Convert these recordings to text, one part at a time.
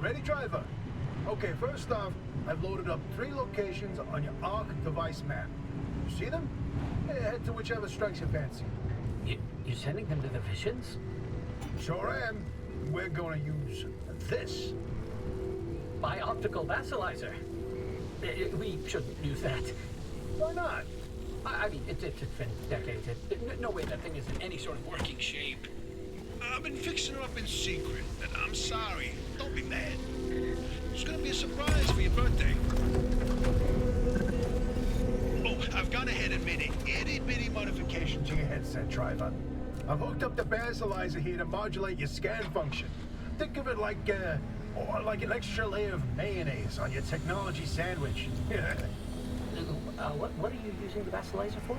ready, driver? Okay, first off, I've loaded up 3 locations on your ARC device map. You see them? Head to whichever strikes your fancy. You're sending them to the visions? Sure am. We're gonna use this. My optical vassalizer. We shouldn't use that. Why not? I mean, it's been decades. No way that thing is in any sort of working shape. I've been fixing her up in secret, and I'm sorry. Don't be mad. It's gonna be a surprise for your birthday. Oh, I've gone ahead and made an itty-bitty modification To your headset, driver. I've hooked up the vassalizer here to modulate your scan function. Think of it like an extra layer of mayonnaise on your technology sandwich. What are you using the vassalizer for?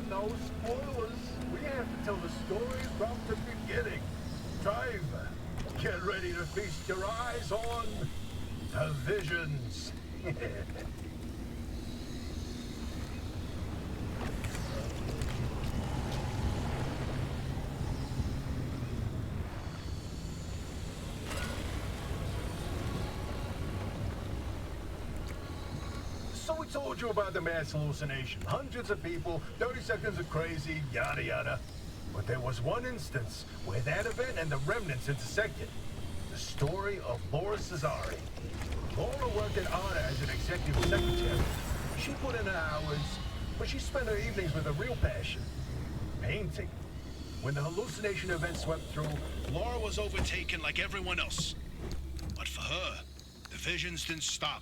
No spoilers. We have to tell the story from the beginning. Driver, get ready to feast your eyes on the visions. So we told you about the mass hallucination. Hundreds of people, 30 seconds of crazy, yada yada. But there was one instance where that event and the remnants intersected. The story of Laura Cesari. Laura worked at ARDA as an executive secretary. She put in her hours, but she spent her evenings with a real passion. Painting. When the hallucination event swept through, Laura was overtaken like everyone else. But for her, the visions didn't stop.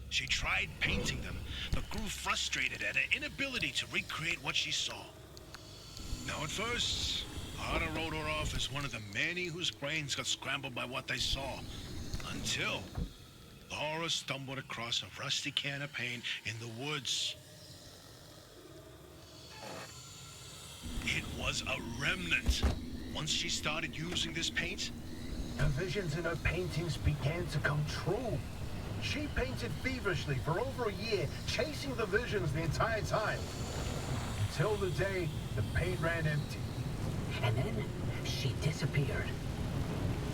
She tried painting them, but grew frustrated at her inability to recreate what she saw. Now at first, Ada wrote her off as one of the many whose brains got scrambled by what they saw. Until Laura stumbled across a rusty can of paint in the woods. It was a remnant. Once she started using this paint, the visions in her paintings began to come true. She painted feverishly for over a year, chasing the visions the entire time. Until the day the paint ran empty. And then she disappeared.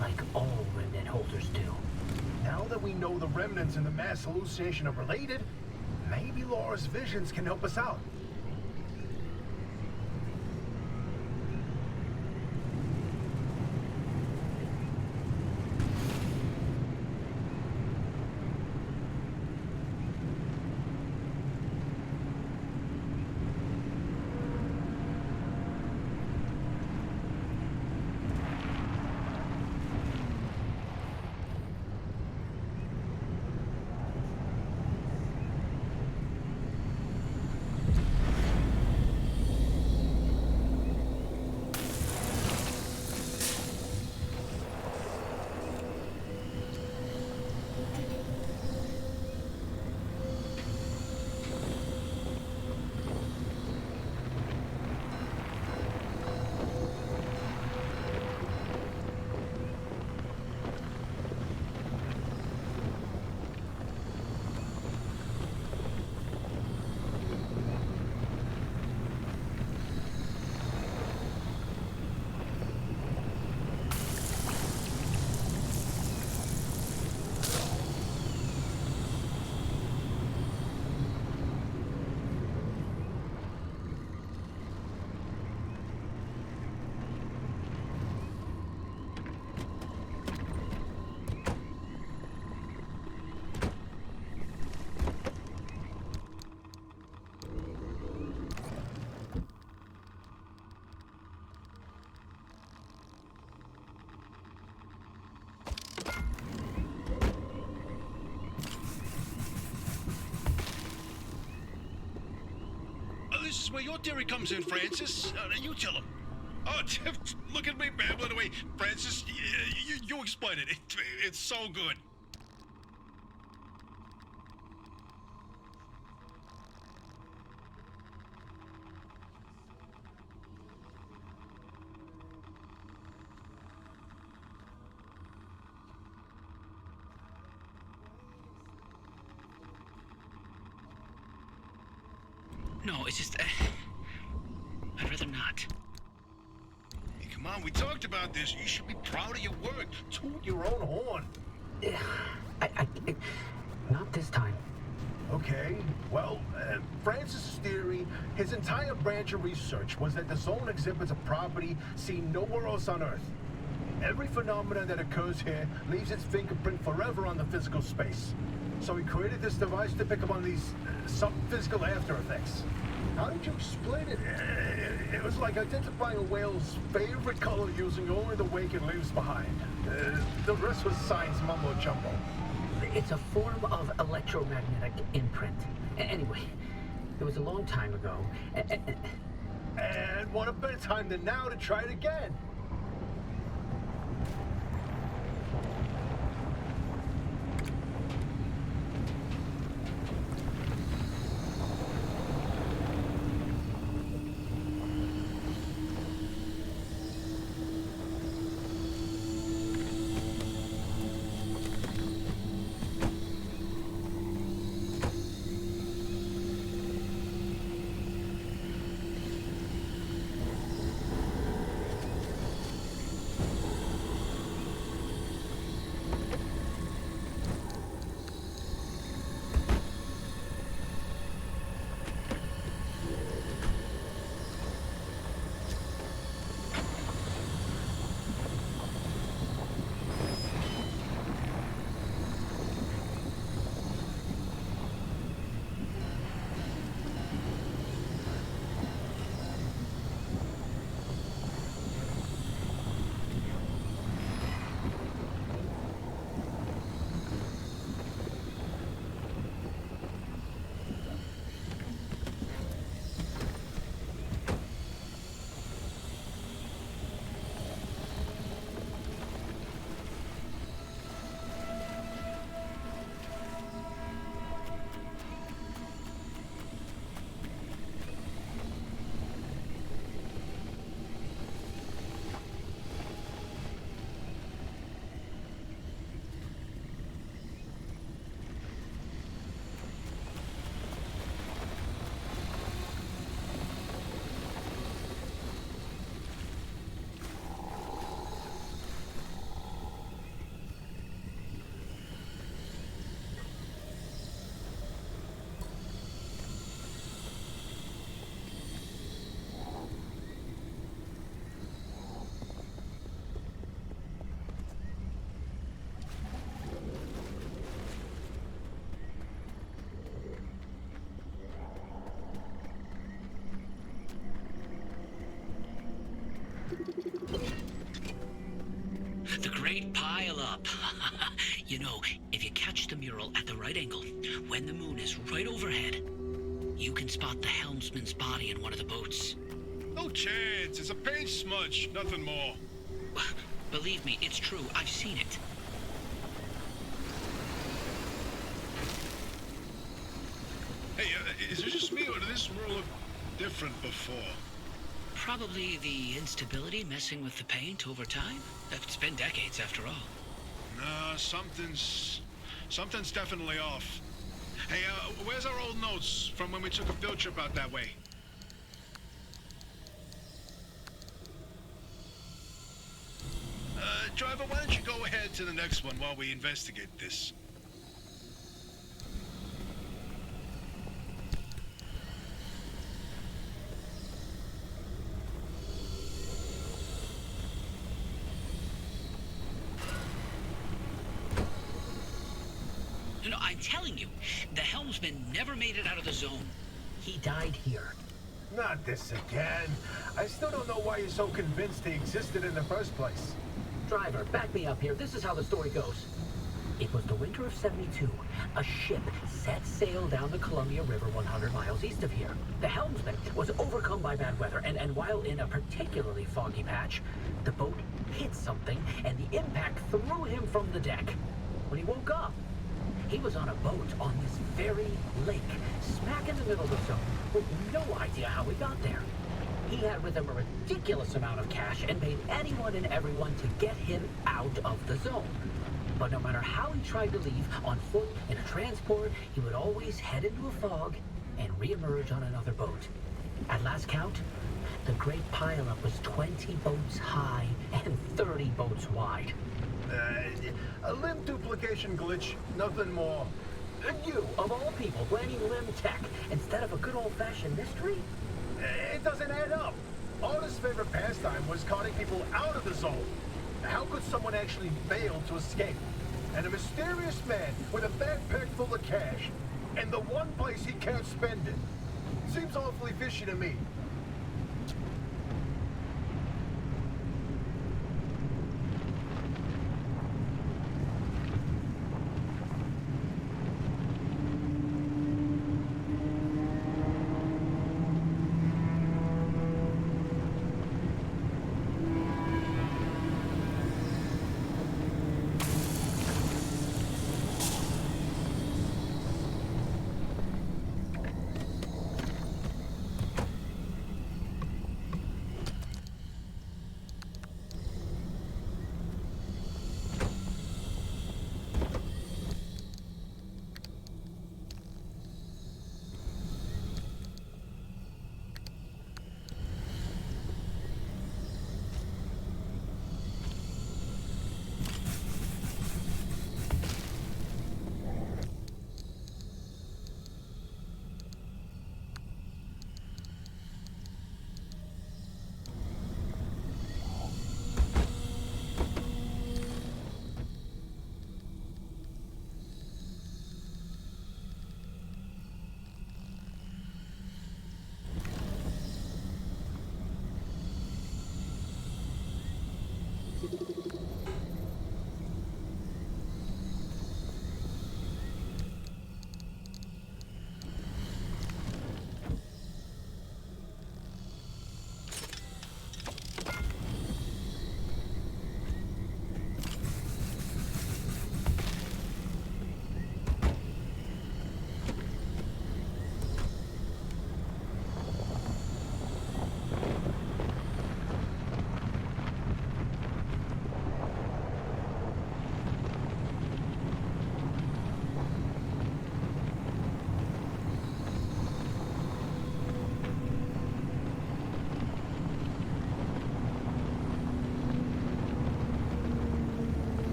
Like all remnant holders do. Now that we know the remnants and the mass hallucination are related, maybe Laura's visions can help us out. this is where your theory comes in, Francis. You tell him. Oh, look at me babbling away. Francis, you explain it. It's so good. No, it's just... I'd rather not. Hey, come Come on, we talked about this. You should be proud of your work. Toot your own horn. Not this time. Okay, well, Francis's theory, his entire branch of research was that the zone exhibits a property seen nowhere else on Earth. Every phenomenon that occurs here leaves its fingerprint forever on the physical space. So he created this device to pick up on these some physical after effects. How did you explain it? It was like identifying a whale's favorite color using only the wake it leaves behind. The rest was science mumbo jumbo. It's a form of electromagnetic imprint. Anyway, it was a long time ago. And what a better time than now to try it again? The great pile-up. You know, if you catch the mural at the right angle, when the moon is right overhead, you can spot the helmsman's body in one of the boats. No chance. It's a paint smudge. Nothing more. Believe me, it's true. I've seen it. Hey, is it just me, or did this mural look different before? Probably the instability messing with the paint over time. It's been decades after all. Nah, something's definitely off. Hey, where's our old notes from when we took a field trip out that way? Driver, why don't you go ahead to the next one while we investigate this? No, I'm telling you, the helmsman never made it out of the zone. He died here. Not this again. I still don't know why you're so convinced he existed in the first place. Driver, back me up here. This is how the story goes. It was the winter of '72. A ship set sail down the Columbia River 100 miles east of here. The helmsman was overcome by bad weather, and while in a particularly foggy patch, the boat hit something, and the impact threw him from the deck. When he woke up, he was on a boat on this very lake, smack in the middle of the zone, with no idea how he got there. He had with him a ridiculous amount of cash and paid anyone and everyone to get him out of the zone. But no matter how he tried to leave, on foot, in a transport, he would always head into a fog and reemerge on another boat. At last count, the great pileup was 20 boats high and 30 boats wide. A limb duplication glitch, nothing more. And you, of all people, blaming limb tech instead of a good old-fashioned mystery? It doesn't add up. Artist's favorite pastime was carting people out of the zone. How could someone actually fail to escape? And a mysterious man with a backpack full of cash, and the one place he can't spend it. Seems awfully fishy to me.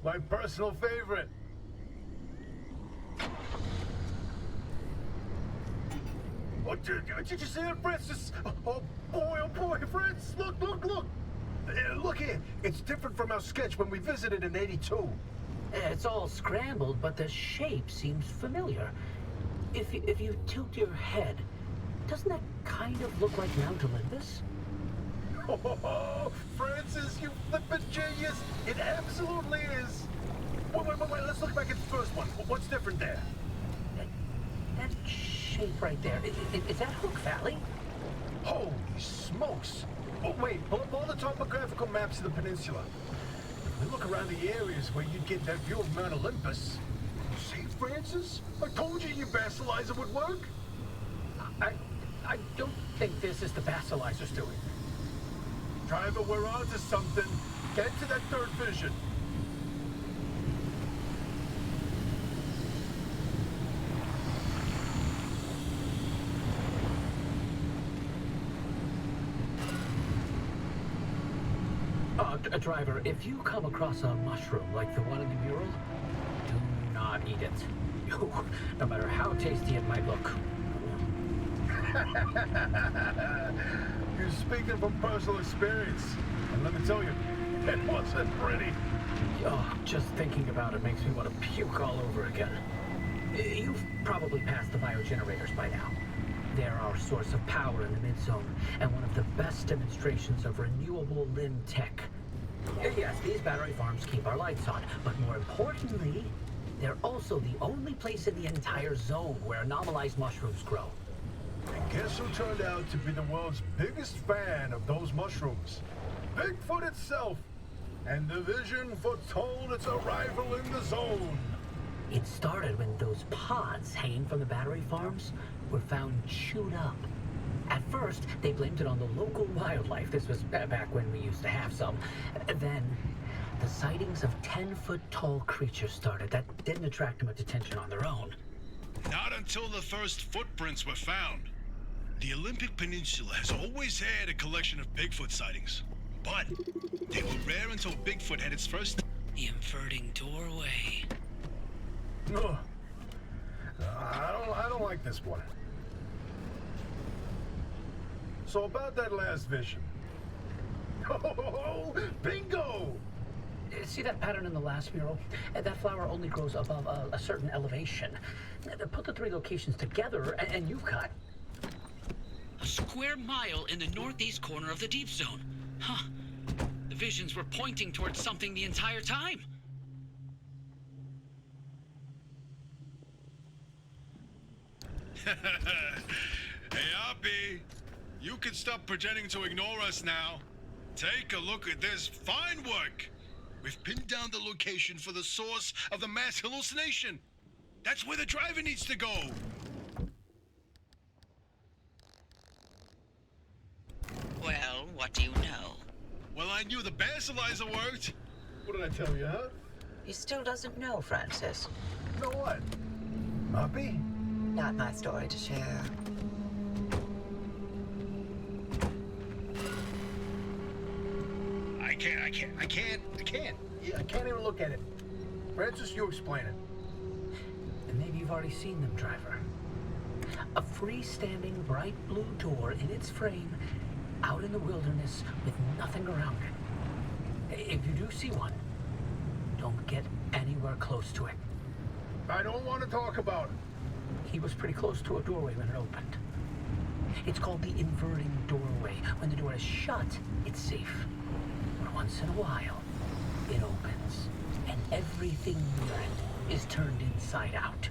my personal favorite. Oh, did you see it, Francis? Oh boy, Francis, look. Look here, it's different from our sketch when we visited in '82. It's all scrambled, but the shape seems familiar. If you tilt your head, doesn't that kind of look like Mount Olympus? Oh, Francis, you flippin' genius! It absolutely is. Wait, let's look back at the first one. What's different there? That shape right there, is that Hook Valley? Holy smokes! Oh, wait, pull up all the topographical maps of the peninsula. We look around the areas where you'd get that view of Mount Olympus. See, Francis? I told you your basilizer would work. I don't think this is the basilizer's doing. Driver, we're on to something. Get to that third vision. Driver, if you come across a mushroom like the one in the mural, do not eat it. No matter how tasty it might look. You're speaking from personal experience. And let me tell you, it wasn't pretty. Oh, just thinking about it makes me want to puke all over again. You've probably passed the biogenerators by now. They're our source of power in the mid-zone, and one of the best demonstrations of renewable limb tech. Yes, these battery farms keep our lights on, but more importantly, they're also the only place in the entire zone where anomalized mushrooms grow. And guess who turned out to be the world's biggest fan of those mushrooms? Bigfoot itself. And the vision foretold its arrival in the zone. It started when those pods hanging from the battery farms were found chewed up. At first, they blamed it on the local wildlife. This was back when we used to have some. Then, the sightings of 10-foot-tall creatures started that didn't attract much attention on their own. Not until the first footprints were found. The Olympic Peninsula has always had a collection of Bigfoot sightings, but they were rare until Bigfoot had its first... The inverting doorway. Ugh. I don't like this one. So about that last vision. Oh, bingo! See that pattern in the last mural? That flower only grows above a certain elevation. Put the three locations together, and you've got... A square mile in the northeast corner of the deep zone. Huh. The visions were pointing towards something the entire time. Hey, Oppie, you can stop pretending to ignore us now. Take a look at this fine work. We've pinned down the location for the source of the mass hallucination. That's where the driver needs to go. Well, what do you know? Well, I knew the basilizer worked. What did I tell you, huh? He still doesn't know, Francis. Know what? Uppy? Not my story to share. I can't. Yeah, I can't even look at it. Francis, you explain it. And maybe you've already seen them, driver. A freestanding bright blue door in its frame, out in the wilderness with nothing around it. If you do see one, don't get anywhere close to it. I don't want to talk about it. He was pretty close to a doorway when it opened. It's called the inverting doorway. When the door is shut, it's safe. But once in a while, it opens, and everything near it is turned inside out.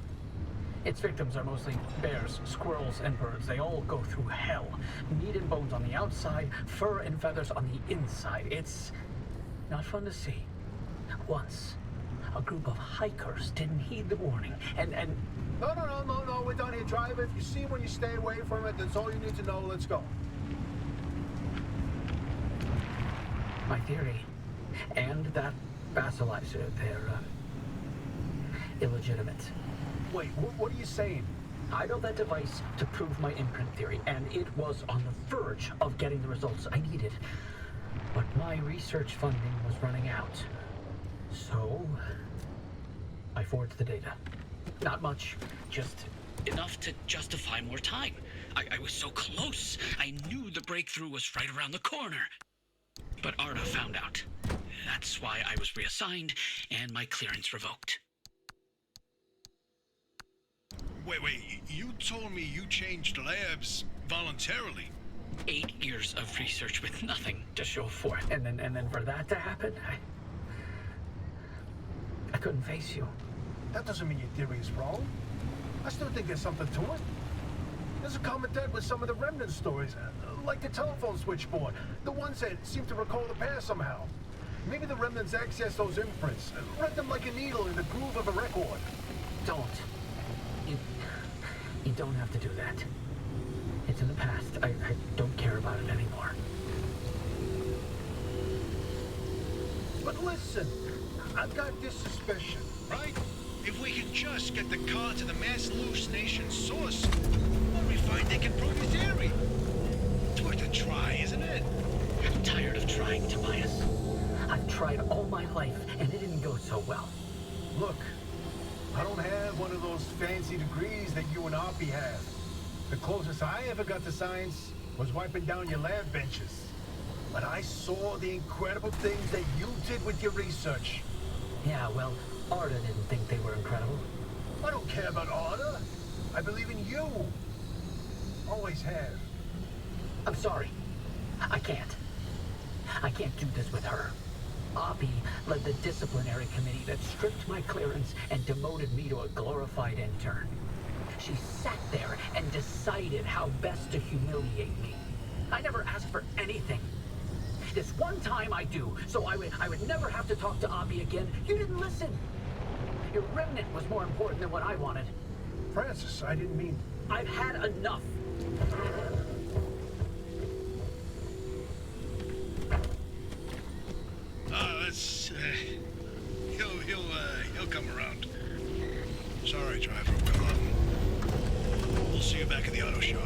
Its victims are mostly bears, squirrels, and birds. They all go through hell. Meat and bones on the outside, fur and feathers on the inside. It's not fun to see. Once, a group of hikers didn't heed the warning, and... No, we're done here, driver. If you see one, you stay away from it. That's all you need to know. Let's go. My theory, and that basilizer, they're illegitimate. Wait, what are you saying? I built that device to prove my imprint theory, and it was on the verge of getting the results I needed. But my research funding was running out. So, I forged the data. Not much, just Enough to justify more time. I was so close. I knew the breakthrough was right around the corner. But Arda found out. That's why I was reassigned and my clearance revoked. Wait, you told me you changed labs voluntarily. 8 years of research with nothing. to show for it. And then for that to happen, I couldn't face you. That doesn't mean your theory is wrong. I still think there's something to it. There's a common thread with some of the remnant stories, like the telephone switchboard, the ones that seem to recall the past somehow. Maybe the remnants access those imprints, read them like a needle in the groove of a record. Don't. You don't have to do that. It's in the past. I don't care about it anymore. But listen, I've got this suspicion. Right? If we could just get the car to the mass hallucination source, or we find they can prove your theory. It's worth a try, isn't it? I'm tired of trying, Tobias. I've tried all my life, and it didn't go so well. Look, I don't have one of those fancy degrees that you and Oppie have. The closest I ever got to science was wiping down your lab benches. But I saw the incredible things that you did with your research. Yeah, well, Arda didn't think they were incredible. I don't care about Arda. I believe in you. Always have. I'm sorry. I can't. I can't do this with her. Oppie led the disciplinary committee that stripped my clearance and demoted me to a glorified intern. She sat there and decided how best to humiliate me. I never asked for anything. This one time I do, so I would never have to talk to Oppie again. You didn't listen. Your remnant was more important than what I wanted. Francis, I didn't mean... I've had enough. He'll come around. Sorry, driver. We'll see you back at the auto shop.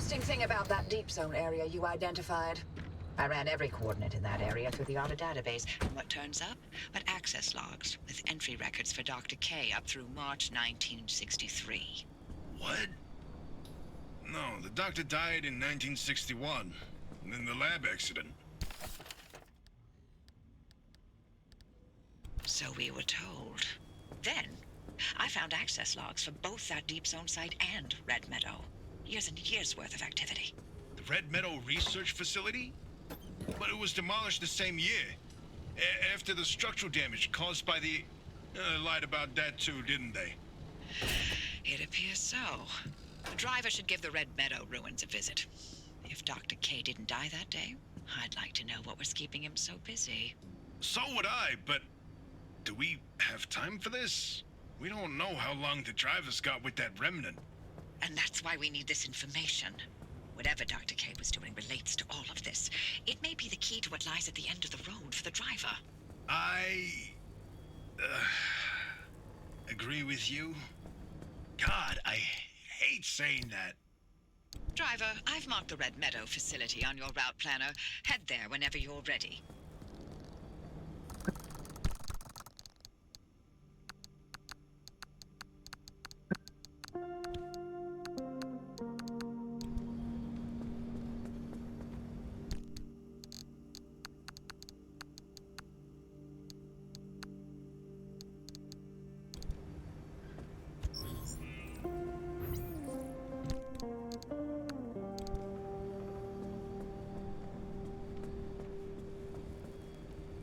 interesting thing about that deep zone area you identified. I ran every coordinate in that area through the auto database. And what turns up? But access logs with entry records for Dr. K up through March 1963. What? No, the doctor died in 1961. In the lab accident. So we were told. Then, I found access logs for both that deep zone site and Red Meadow. Years and years worth of activity. The Red Meadow Research Facility? But it was demolished the same year. After the structural damage caused by the... lied about that too, didn't they? It appears so. The driver should give the Red Meadow ruins a visit. If Dr. K didn't die that day, I'd like to know what was keeping him so busy. So would I, but... do we have time for this? We don't know how long the driver's got with that remnant. And that's why we need this information. Whatever Dr. K was doing relates to all of this. It may be the key to what lies at the end of the road for the driver. I... agree with you. God, I hate saying that. Driver, I've marked the Red Meadow facility on your route planner. Head there whenever you're ready.